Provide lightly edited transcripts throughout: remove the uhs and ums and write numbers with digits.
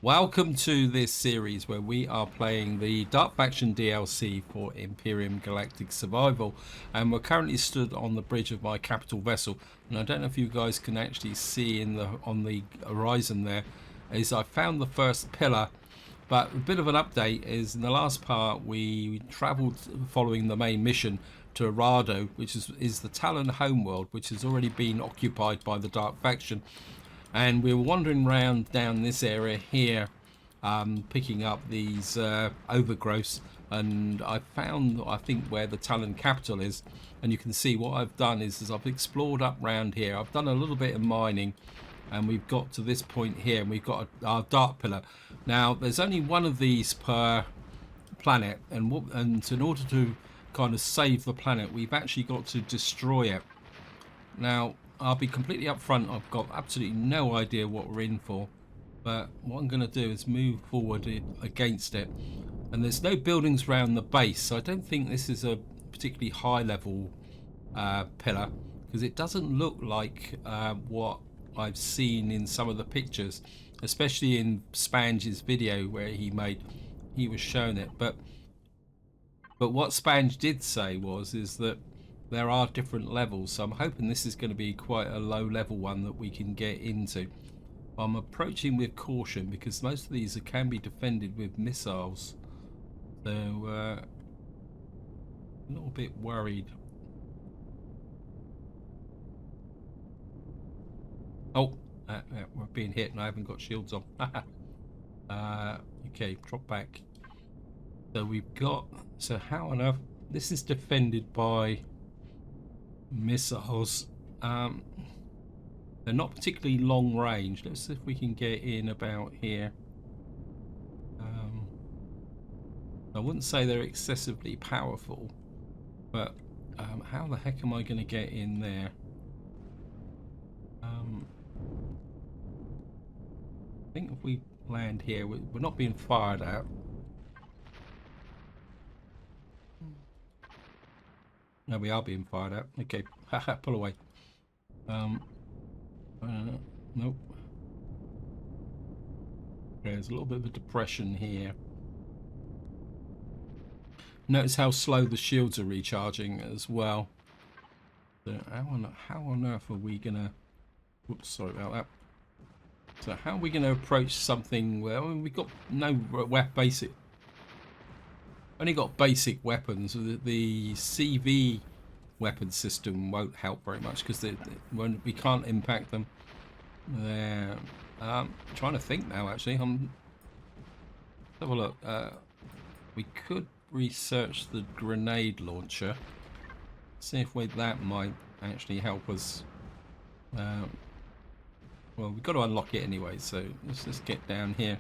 Welcome to this series where we are playing the Dark Faction DLC for Empyrion Galactic Survival, and we're currently stood on the bridge of my capital vessel. And I don't know if you guys can actually see on the horizon there is I found the first pillar. But a bit of an update is in the last part we travelled following the main mission to Arado, which is the Talon homeworld, which has already been occupied by the Dark Faction. And we were wandering around down this area here, picking up these overgrowths, and I found, I think, where the Talon capital is. And you can see what I've done is I've explored up round here. I've done a little bit of mining, and we've got to this point here, and we've got our dark pillar. Now there's only one of these per planet, and in order to kind of save the planet, we've actually got to destroy it. Now I'll be completely upfront, I've got absolutely no idea what we're in for, but what I'm going to do is move forward against it. And there's no buildings around the base, so I don't think this is a particularly high level pillar, because it doesn't look like what I've seen in some of the pictures, especially in Spange's video where he was showing it. But what Spange did say is that there are different levels, so I'm hoping this is going to be quite a low level one that we can get into. I'm approaching with caution because most of these can be defended with missiles, so a little bit worried. Oh, we're being hit and I haven't got shields on. Okay, drop back. So we've got, so how on earth, this is defended by missiles. They're not particularly long range. Let's see if we can get in about here. I wouldn't say they're excessively powerful, but how the heck am I going to get in there? I think if we land here, we're not being fired at. No, we are being fired at. Okay, haha, pull away. Nope. Okay, there's a little bit of a depression here. Notice how slow the shields are recharging as well. So how on earth are we gonna? Whoops, sorry about that. So how are we gonna approach something where we've got no basic? Only got basic weapons. The CV weapon system won't help very much because we can't impact them. There. Trying to think now. Actually, let's have a look. We could research the grenade launcher. See if that might actually help us. Well, we've got to unlock it anyway, so let's just get down here.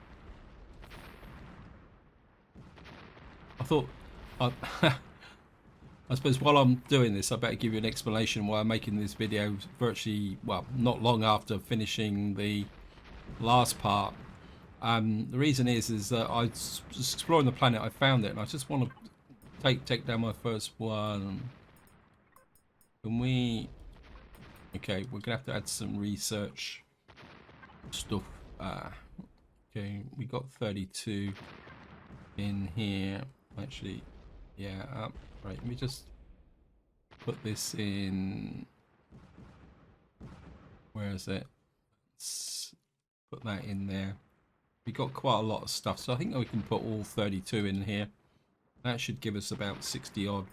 I thought, I suppose while I'm doing this, I better give you an explanation why I'm making this video virtually, well, not long after finishing the last part. The reason is that I was exploring the planet, I found it, and I just want to take down my first one. Can we? Okay, we're gonna have to add some research stuff. Okay, we got 32 in here. Actually, yeah. Right. Let me just put this in. Where is it? Let's put that in there. We got quite a lot of stuff, so I think we can put all 32 in here. That should give us about 60 odd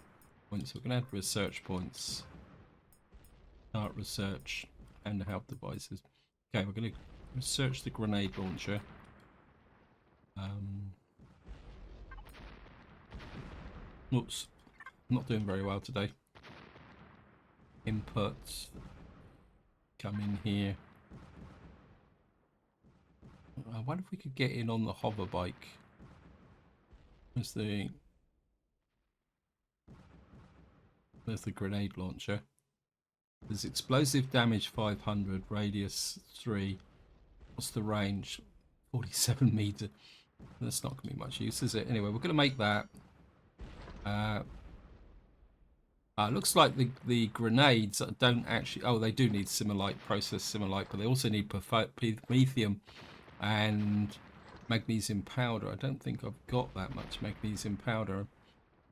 points. We're gonna add research points. Start research and help devices. Okay, we're gonna research the grenade launcher. Oops, not doing very well today. Inputs. Come in here. I wonder if we could get in on the hover bike. There's the grenade launcher. There's explosive damage 500, radius 3. What's the range? 47 meter. That's not going to be much use, is it? Anyway, we're going to make that. Looks like the grenades don't actually. Oh, they do need Simulite, process Simulite, but they also need Promethium and magnesium powder. I don't think I've got that much magnesium powder.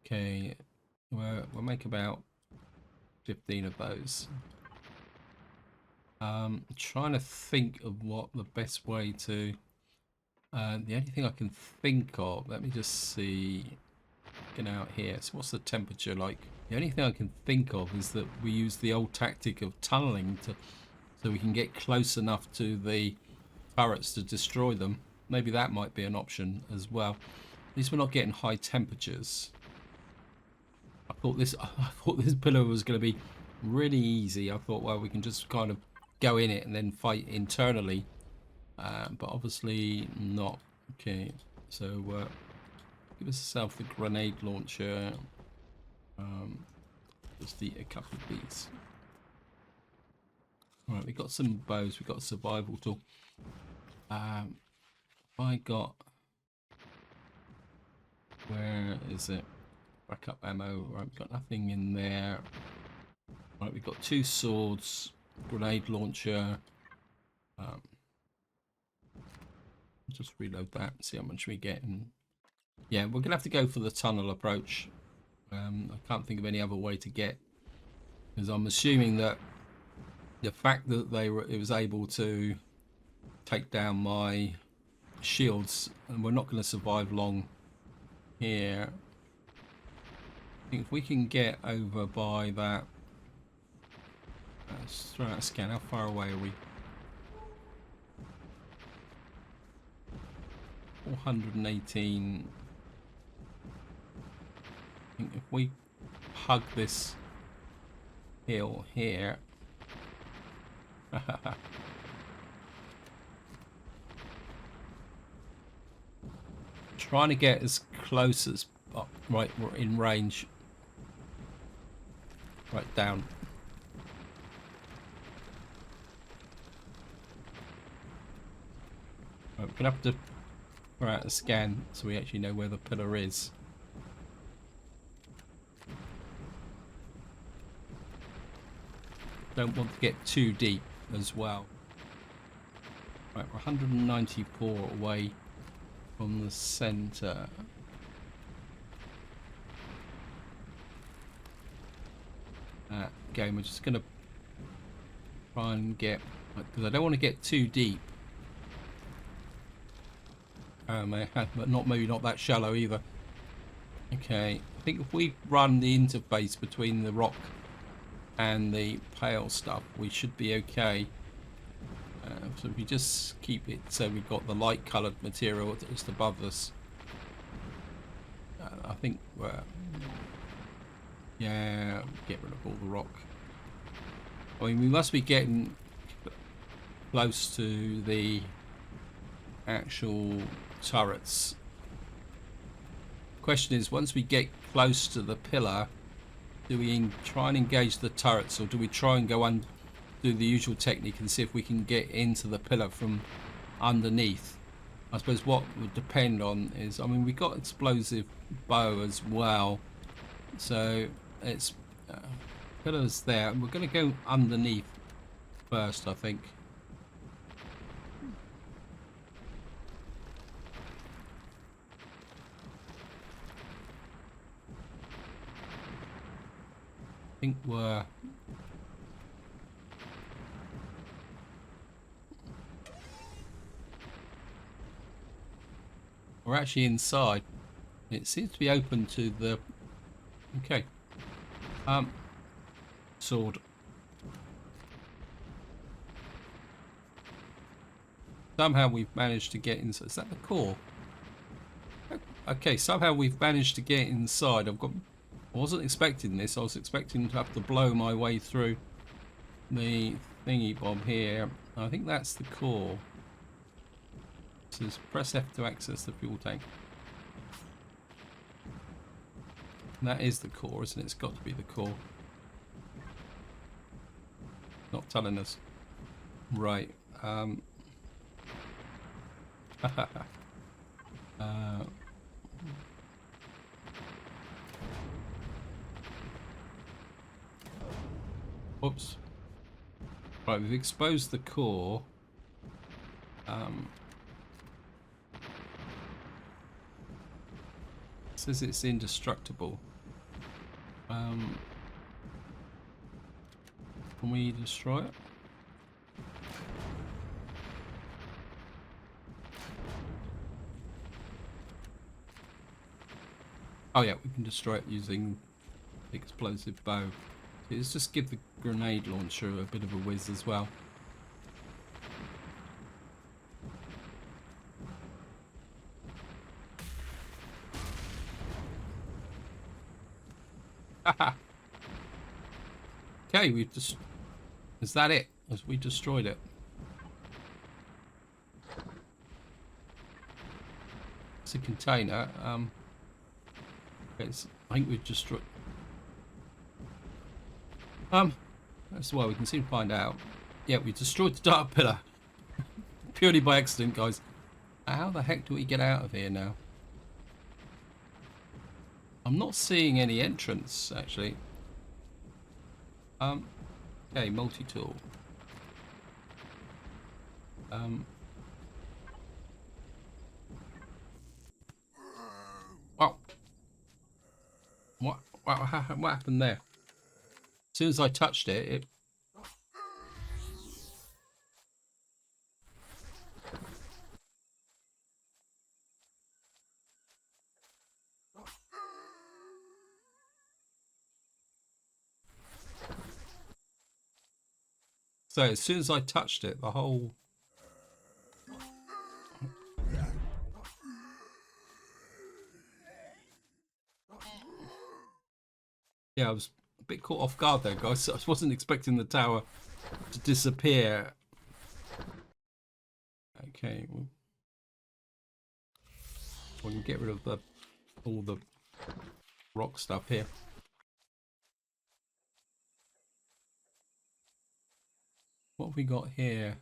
Okay, we'll make about 15 of those. Trying to think of what the best way to... the only thing I can think of, let me just see, get out here. So what's the temperature like? The only thing I can think of is that we use the old tactic of tunneling so we can get close enough to the turrets to destroy them. Maybe that might be an option as well. At least we're not getting high temperatures. I thought this pillar was going to be really easy. I thought, well, we can just kind of go in it and then fight internally, but obviously not. Okay, so give yourself the grenade launcher. Just eat a couple of these. All right, we got some bows. We got a survival tool. I got... Where is it? Backup ammo. Right, we've got nothing in there. Right, we've got 2 swords, grenade launcher. Just reload that, see how much we get. And yeah, we're gonna have to go for the tunnel approach. I can't think of any other way to get, because I'm assuming that the fact that it was able to take down my shields, and we're not going to survive long here. I think if we can get over by that, let's throw out a scan. How far away are we? 418. I think if we hug this hill here. Trying to get as close as... Oh, right, we're in range. Right down. Right, we're going to have to throw out a scan so we actually know where the pillar is. Don't want to get too deep as well. Right, we're 194 away from the center. Again, we're just going to try and get, because I don't want to get too deep. But maybe not that shallow either. Okay, I think if we run the interface between the rock and the pale stuff, we should be okay. So if we just keep it so we've got the light coloured material just above us, I think we're... Yeah, get rid of all the rock. I mean, we must be getting close to the actual turrets. Question is, once we get close to the pillar, do we try and engage the turrets, or do we try and go and do the usual technique and see if we can get into the pillar from underneath? I suppose what would depend on is, I mean, we got explosive bow as well, so it's pillars there. We're going to go underneath first, I think. I think we're actually inside. It seems to be open to the... Okay. Sword. Somehow we've managed to get inside. Is that the core? Okay, somehow we've managed to get inside. I wasn't expecting this. I was expecting to have to blow my way through the thingy bob here. I think that's the core. It says press F to access the fuel tank. And that is the core, isn't it? It's got to be the core. Not telling us. Right. Oops. Right, we've exposed the core. says it's indestructible. Can we destroy it? Oh yeah, we can destroy it using the explosive bow. Let's just give the grenade launcher a bit of a whiz as well. Okay, we've just... Is that it? As we destroyed it? It's a container. I think we've destroyed... That's why we can soon find out. Yeah, we destroyed the dark pillar. Purely by accident, guys. How the heck do we get out of here now? I'm not seeing any entrance, actually. Okay, multi-tool. Oh. What happened there? As soon as I touched it, So as soon as I touched it, the whole... Yeah, I was a bit caught off guard there, guys. I wasn't expecting the tower to disappear. Okay, we can get rid of all the rock stuff here. What have we got here?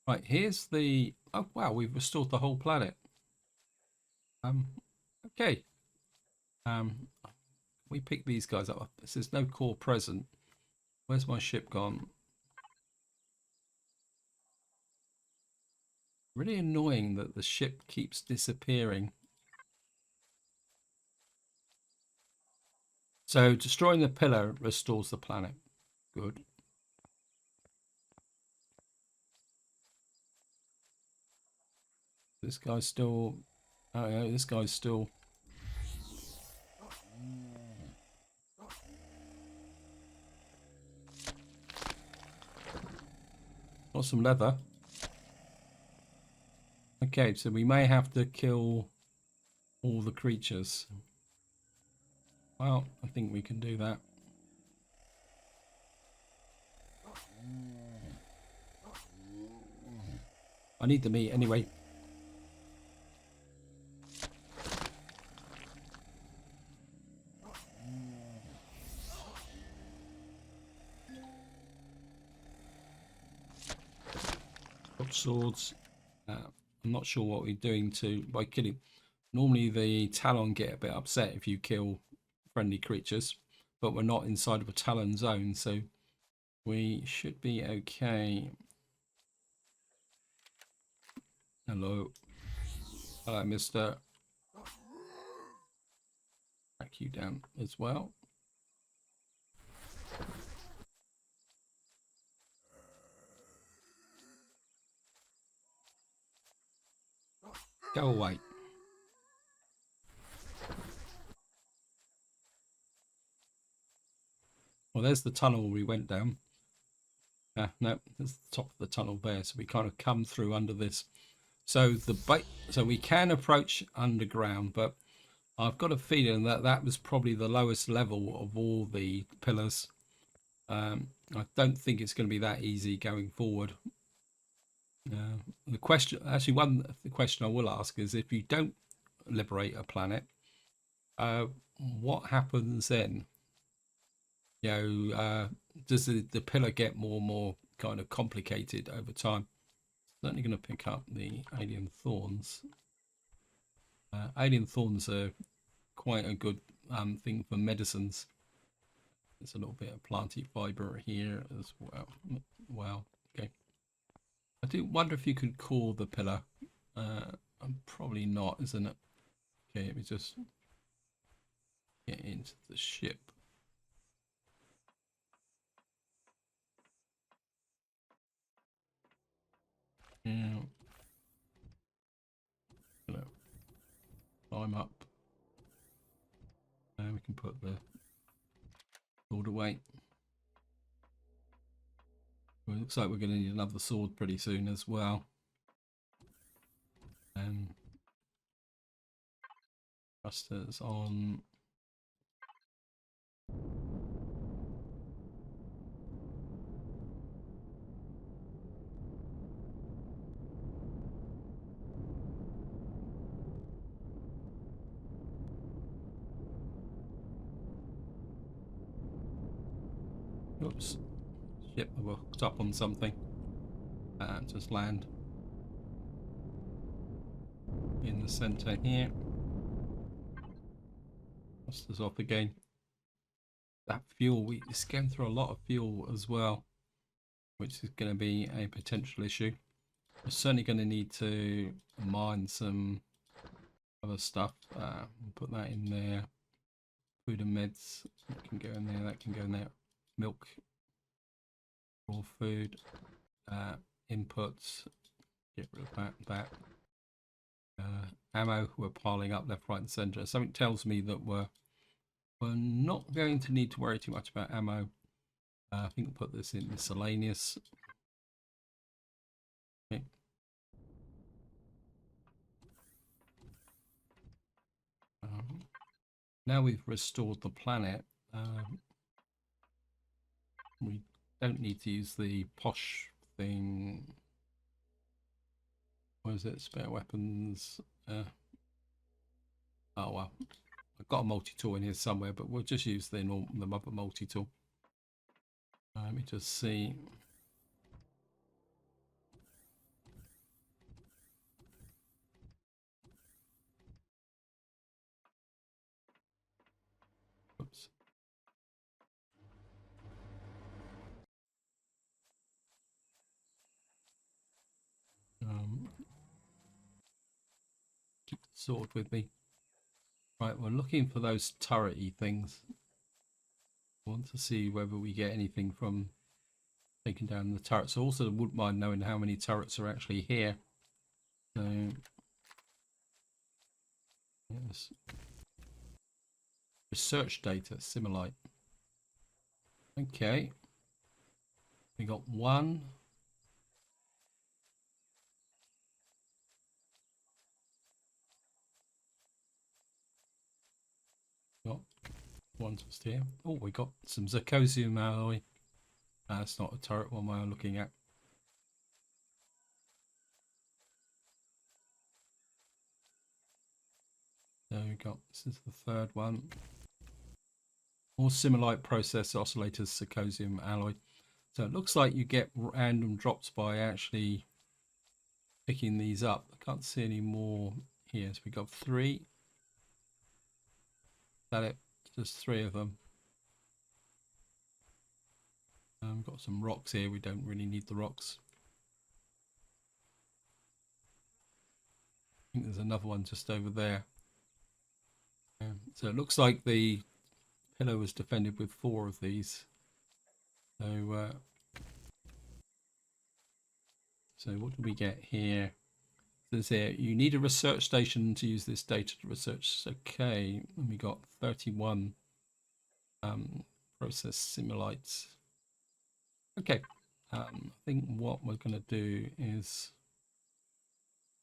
Right, here's the... Oh, wow, we've restored the whole planet. Okay. We pick these guys up. It says no core present. Where's my ship gone? Really annoying that the ship keeps disappearing. So destroying the pillar restores the planet. Good. This guy's still... Oh, yeah, this guy's still... Got some leather. Okay, so we may have to kill all the creatures. Well, I think we can do that. I need the meat anyway. Got swords. I'm not sure what we're doing by killing. Normally the Talon get a bit upset if you kill friendly creatures, but we're not inside of a Talon zone, so we should be okay. Hello. Hello, mister. Track you down as well. Go away. Well, there's the tunnel we went down. No, there's the top of the tunnel there. So we kind of come through under this. So so we can approach underground, but I've got a feeling that that was probably the lowest level of all the pillars. I don't think it's going to be that easy going forward. The question, actually, the question I will ask is, if you don't liberate a planet, what happens then? You know, does the pillar get more and more kind of complicated over time? Certainly going to pick up the alien thorns. Alien thorns are quite a good thing for medicines. There's a little bit of planty fiber here as well. Wow. Okay. I do wonder if you could core the pillar. Probably not, isn't it? Okay, let me just get into the ship. Now, climb up, and we can put the sword away. Well, it looks like we're going to need another sword pretty soon as well. And thrusters on. Oops. Ship, we're hooked up on something. Just land in the center here. Thrusters off again. That fuel, it's going through a lot of fuel as well, which is going to be a potential issue. We're certainly going to need to mine some other stuff. We'll put that in there. Food and meds, that can go in there, that can go in there. Milk, raw food, inputs, get rid of that. Ammo, we're piling up left, right and centre. Something tells me that we're not going to need to worry too much about ammo. I think we'll put this in miscellaneous. Okay. Now we've restored the planet, we don't need to use the posh thing. What is it? Spare weapons. Oh well, I've got a multi-tool in here somewhere, but we'll just use the other multi-tool. Let me just see. Oops. Keep the sword with me. Right, we're looking for those turret-y things. I want to see whether we get anything from taking down the turrets. Also, wouldn't mind knowing how many turrets are actually here. So, yes. Research data, Simulite. Okay. We got one. Got one just here. Oh, we got some zirconium alloy. That's not a turret one we're looking at. So we got, this is the third one. More Simulite process oscillators, zirconium alloy. So it looks like you get random drops by actually picking these up. I can't see any more here. So we got 3. Is that it? Just 3 of them. Got some rocks here. We don't really need the rocks. I think there's another one just over there. So it looks like the pillar was defended with 4 of these. So what do we get here? It says here, you need a research station to use this data to research. Okay, and we got 31 process simulites. Okay, I think what we're going to do is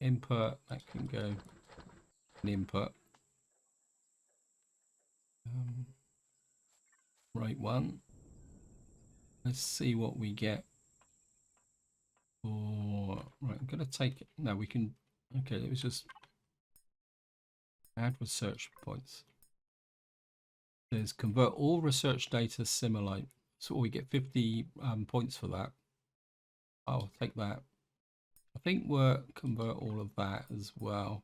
input, that can go an input. Right one. Let's see what we get. Or right, I'm going to take it. No, we can. Okay, it was just add research points. There's convert all research data Simulite. So we get 50 points for that. I'll take that. I think we'll convert all of that as well.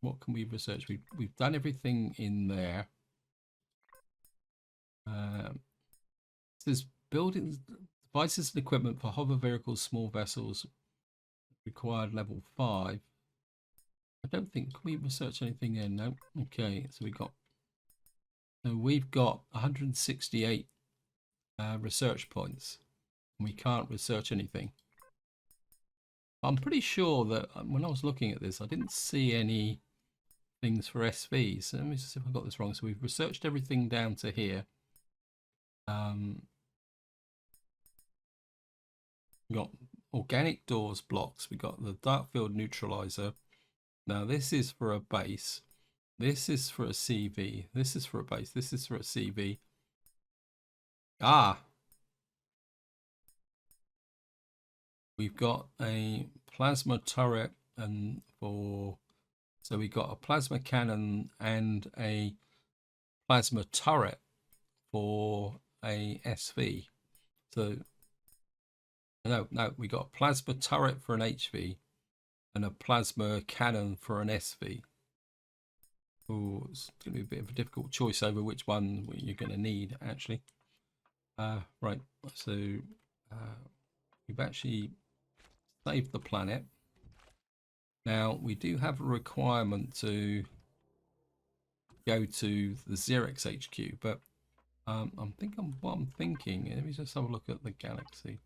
What can we research? We've done everything in there. There's buildings, devices and equipment for hover vehicles, small vessels, required level 5. I don't think, can we research anything there? No. Okay, so we got So we've got 168 research points. We can't research anything. I'm pretty sure that when I was looking at this, I didn't see any things for SVs. So let me just see if I got this wrong. So we've researched everything down to here. We got organic doors blocks. We got the Dark Field Neutralizer. Now this is for a base. This is for a CV. This is for a base. This is for a CV. Ah, we've got a plasma turret and so we got a plasma cannon and a plasma turret for a SV. So no, we got a plasma turret for an HV and a plasma cannon for an SV. Oh, it's going to be a bit of a difficult choice over which one you're going to need, actually. Right, so we've actually saved the planet. Now, we do have a requirement to go to the Xerox HQ, but what I'm thinking, let me just have a look at the galaxy.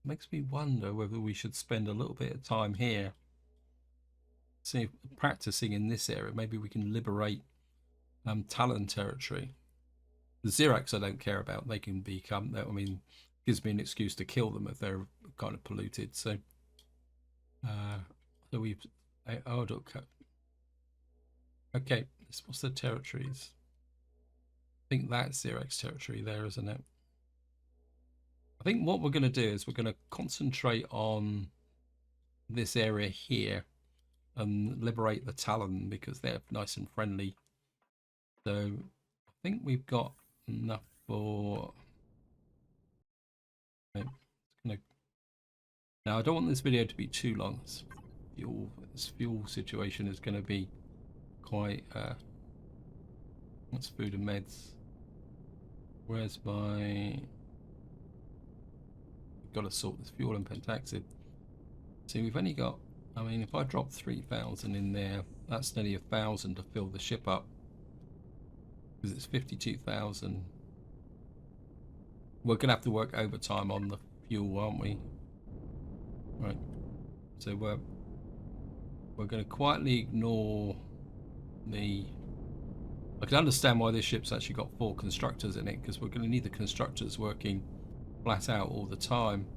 Makes me wonder whether we should spend a little bit of time here, see if practicing in this area. Maybe we can liberate Talon territory. The Xerox I don't care about. They can become, I mean, gives me an excuse to kill them if they're kind of polluted. So, so we've, oh, okay, what's the territories? I think that's Xerox territory there, isn't it? I think what we're going to do is we're going to concentrate on this area here and liberate the Talon because they're nice and friendly. So I think we've got enough for... Okay. Now I don't want this video to be too long. This fuel situation is going to be quite... What's food and meds? Where's my... Got to sort this fuel and pentaxid. See, we've only got... I mean, if I drop 3,000 in there, that's nearly 1,000 to fill the ship up. Because it's 52,000. We're going to have to work overtime on the fuel, aren't we? Right. So we're going to quietly ignore the... I can understand why this ship's actually got 4 constructors in it, because we're going to need the constructors working flat out all the time.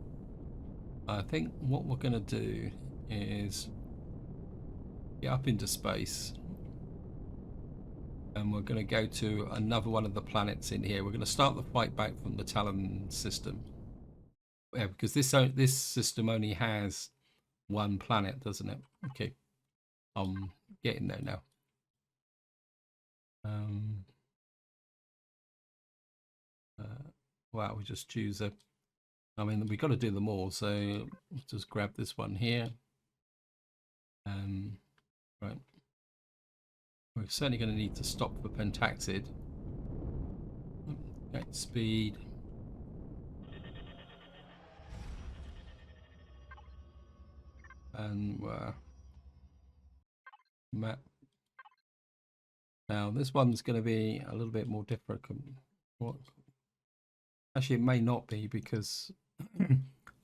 I think what we're going to do is get up into space and we're going to go to another one of the planets in here. We're going to start the fight back from the Talon system. Yeah, because this system only has 1 planet, doesn't it? Okay, I'm getting there now. Wow, we just choose a... I mean, we've got to do them all, so let's just grab this one here. Right. We're certainly going to need to stop for pentaxid. Okay, speed. And map. Now, this one's going to be a little bit more difficult. What? Actually, it may not be, because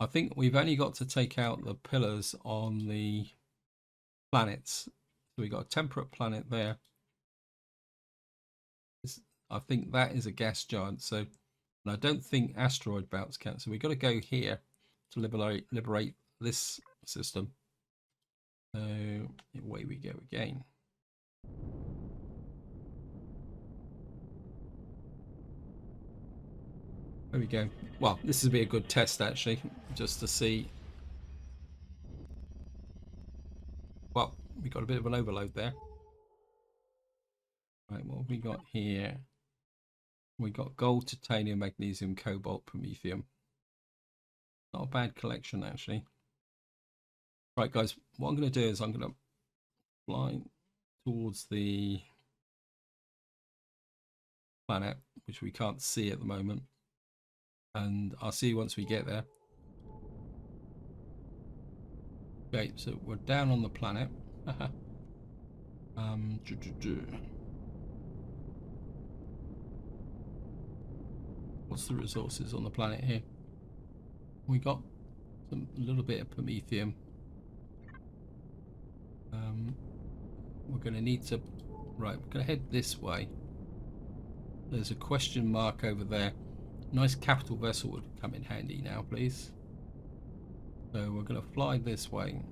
I think we've only got to take out the pillars on the planets. So we got a temperate planet there. I think that is a gas giant. So, and I don't think asteroid belts count. So we've got to go here to liberate this system. So away we go again. There we go. Well, this would be a good test, actually, just to see. Well, we got a bit of an overload there. Right, what have we got here? We got gold, titanium, magnesium, cobalt, promethium. Not a bad collection, actually. Right, guys, what I'm going to do is I'm going to fly towards the planet, which we can't see at the moment. And I'll see you once we get there. Okay, so we're down on the planet. What's the resources on the planet here? We got a little bit of promethium. We're going to need to... Right, we're going to head this way. There's a question mark over there. Nice capital vessel would come in handy now, please. So we're going to fly this way.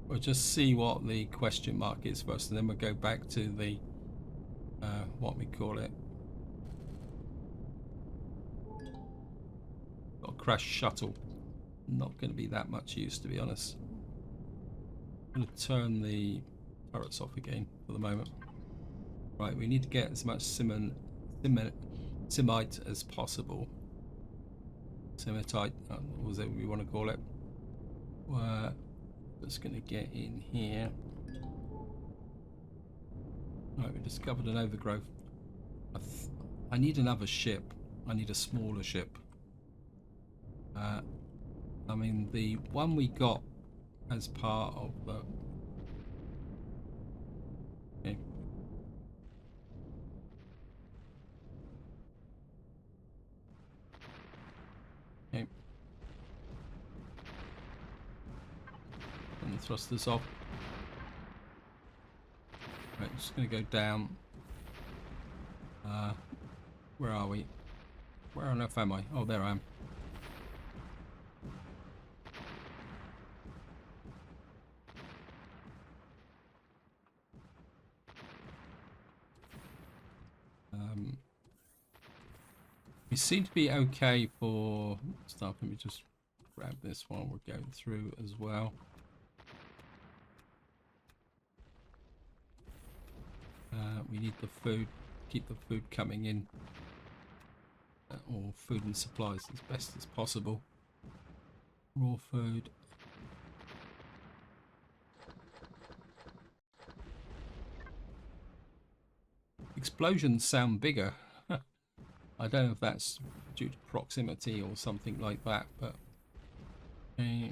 We'll just see what the question mark is first, and then we'll go back to the... what we call it. Got a crash shuttle. Not going to be that much use, to be honest. I'm going to turn the turrets off again for the moment. Right, we need to get as much simite as possible. Simitite, what was it we want to call it? We're just going to get in here. Right, we discovered an overgrowth. I need another ship. I need a smaller ship. I mean, the one we got as part of the... Okay. Okay. And the thrusters off. Right, just going to go down. Where are we? Where on earth am I? Oh, there I am. We seem to be okay for stuff. Let me just grab this while we're going through as well. We need the food, keep the food coming in, or food and supplies as best as possible. Raw food. Explosions sound bigger. I don't know if that's due to proximity or something like that, but okay.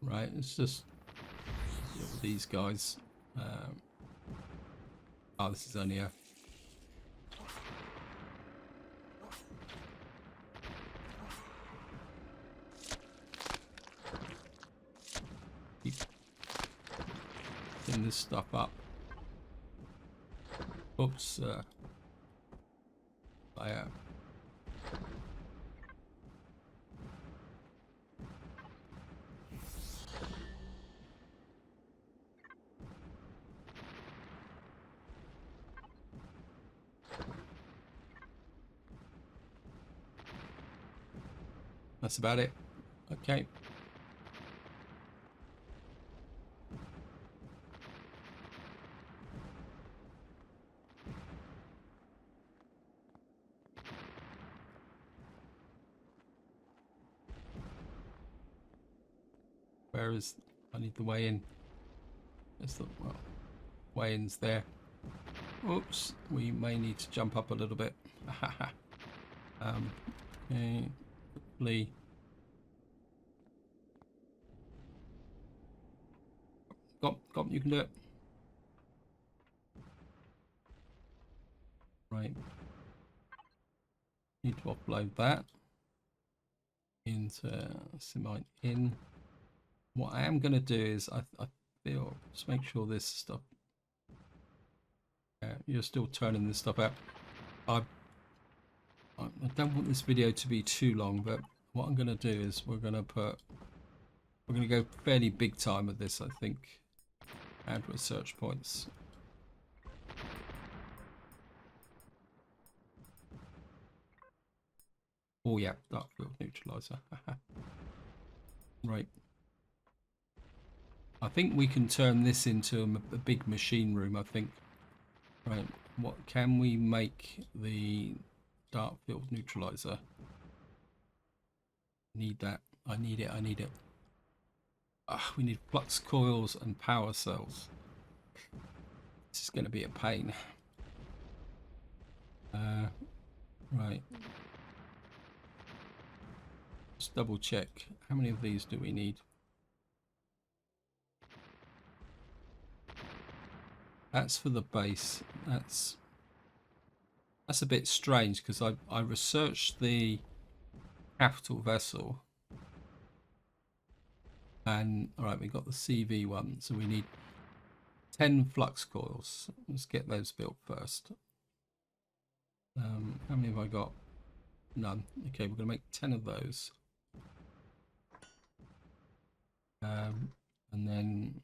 Right, it's just these guys. Oh, this is only a... Keep getting this stuff up. Oops. That's about it. Okay. Where is... I need the way in. There's the... Well, way in's there. Oops. We may need to jump up a little bit. Okay. Lee. Go, you can do it. Right. Need to upload that into Simite in. What I am going to do is I feel just make sure this stuff. You're still turning this stuff out. I don't want this video to be too long, but what I'm going to do is we're going to go fairly big time with this, I think. Add research points. Oh yeah, Dark Field Neutralizer. Right. I think we can turn this into a big machine room, I think. Right, what can we make the Dark Field Neutralizer. Need that. I need it. I need it. We need flux coils and power cells. This is going to be a pain. Right. Just double check. How many of these do we need? That's for the base. That's a bit strange because I researched the capital vessel. And all right, we got the CV one, so we need 10 flux coils. Let's get those built first. How many have I got? None. Okay, we're gonna make 10 of those. And then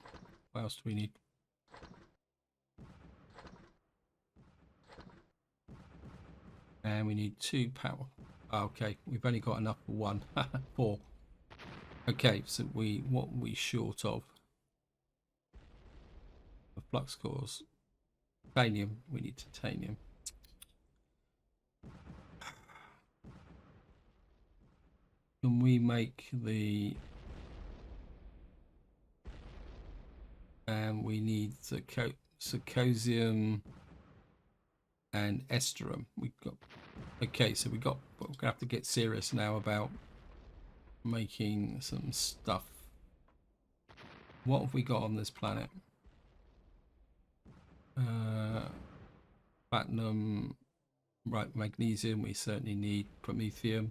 what else do we need? And we need 2 power. Okay, we've only got enough for 1. 4. Okay, so what are we short of? The flux cores. Titanium. We need titanium. Can we make the... And we need zirconium and esterium. We've got... Okay, so we're gonna have to get serious now about making some stuff. What have we got on this planet? Platinum, right, magnesium, we certainly need promethium,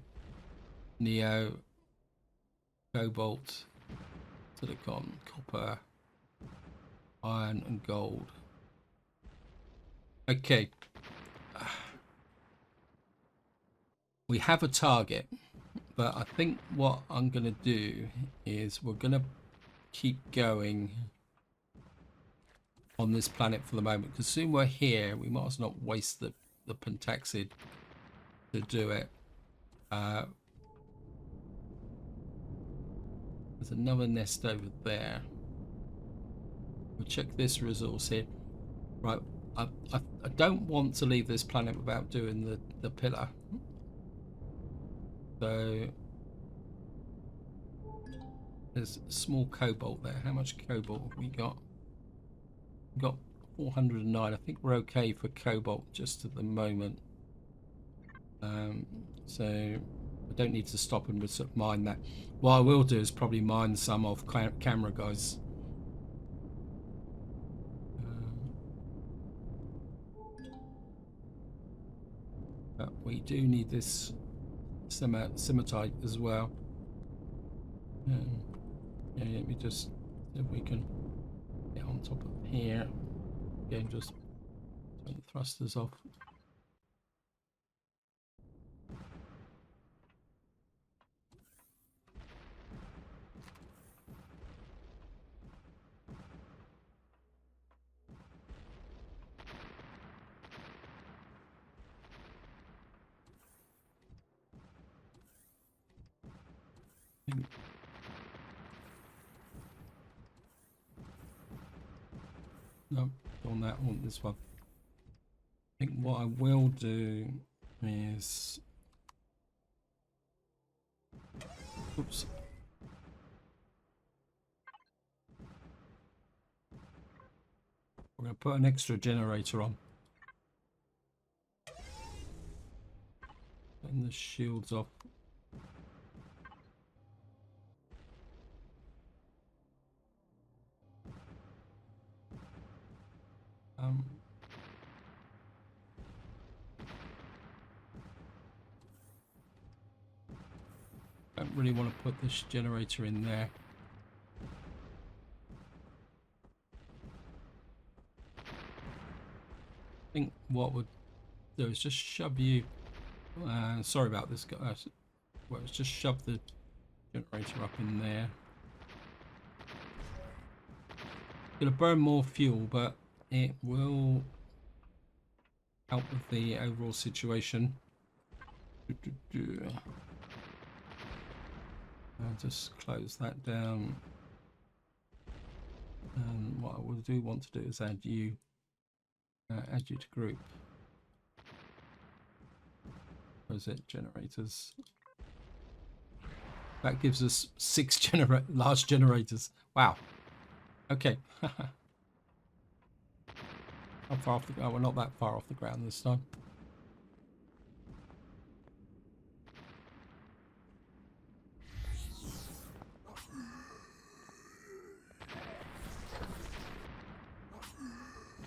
neo, cobalt, silicon, copper, iron and gold. Okay. We have a target, but I think what I'm going to do is we're going to keep going on this planet for the moment, because soon we're here. We might as well not waste the pentaxid to do it. There's another nest over there. We'll check this resource here. Right, I don't want to leave this planet without doing the pillar. So there's small cobalt there. How much cobalt have we got? We've got 409. I think we're okay for cobalt just at the moment. So I don't need to stop and mine that. What I will do is probably mine some off camera, guys. But we do need this cementite as well. Yeah, let me just see if we can get on top of here. Again, just turn the thrusters off. No, on that one, this one. I think what I will do is, oops. We're going to put an extra generator on. Turn the shields off. Don't really want to put this generator in there. I think what would do is just shove you. Sorry about this, guys. Well, let's just shove the generator up in there. Gonna burn more fuel, but it will help with the overall situation. I'll just close that down. And what I will want to do is add you to group. Or is it generators? That gives us 6 large generators. Wow. Okay. How far off the ground? Oh, we're not that far off the ground this time.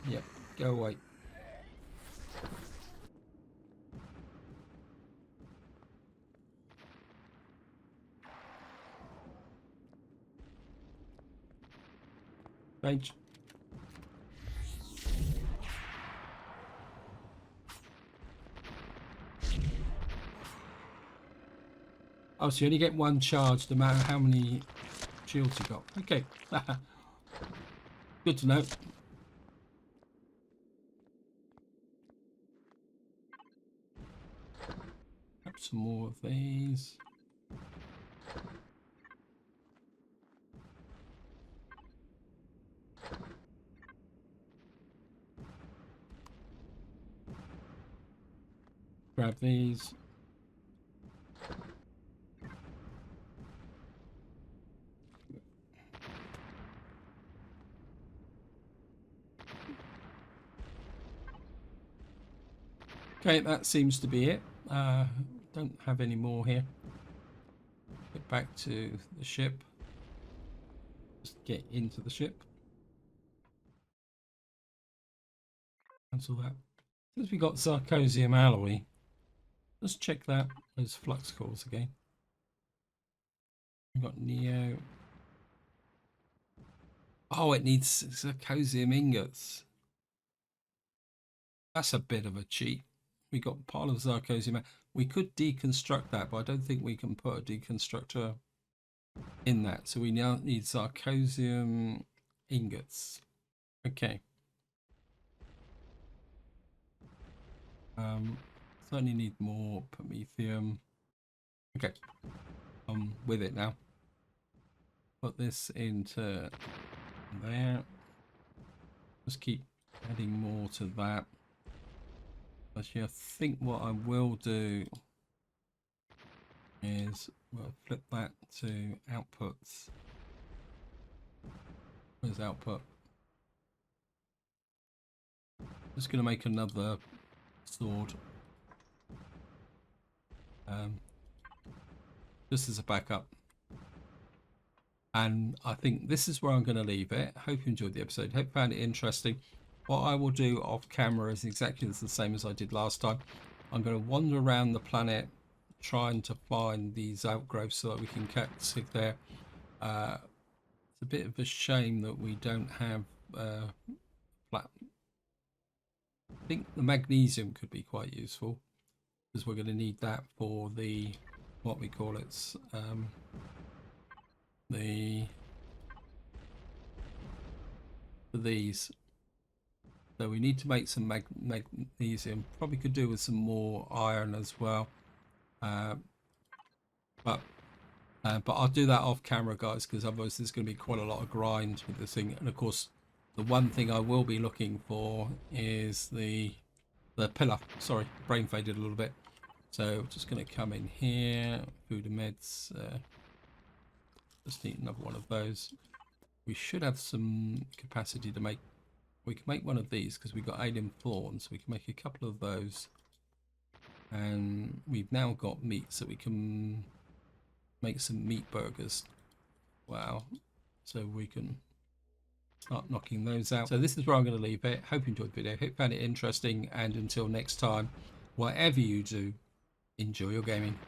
Yep, go away. Range. Oh, so you only get one charge no matter how many shields you got. Okay. Good to know. Have some more of these. Grab these. Okay, that seems to be it. Don't have any more here. Get back to the ship. Just get into the ship. Cancel that. Since we got Sarcosium alloy, let's check that. Those flux cores again. We've got Neo. Oh, it needs Sarcosium ingots. That's a bit of a cheat. We got part of Sarcosium. We could deconstruct that, but I don't think we can put a deconstructor in that. So we now need Sarcosium ingots. Okay. Certainly need more Promethium. Okay. With it now. Put this into there. Just keep adding more to that. Actually, I think what I will do is we'll flip that to outputs. Where's output? Just going to make another sword. Just as a backup. And I think this is where I'm going to leave it. Hope you enjoyed the episode. Hope you found it interesting. What I will do off camera is exactly the same as I did last time. I'm going to wander around the planet trying to find these outgrowths so that we can catch it there. It's a bit of a shame that we don't have flat. I think the magnesium could be quite useful because we're going to need that for the, what we call it, for these. So we need to make some magnesium. Probably could do with some more iron as well. But I'll do that off camera, guys, because otherwise there's going to be quite a lot of grind with this thing. And of course, the one thing I will be looking for is the pillar. Sorry, brain faded a little bit. So just going to come in here. Food and meds. Just need another one of those. We should have some capacity to make. We can make one of these because we've got alien thorns. So we can make a couple of those. And we've now got meat, so we can make some meat burgers. Wow. So we can start knocking those out. So this is where I'm going to leave it. Hope you enjoyed the video. Hope you found it interesting. And until next time, whatever you do, enjoy your gaming.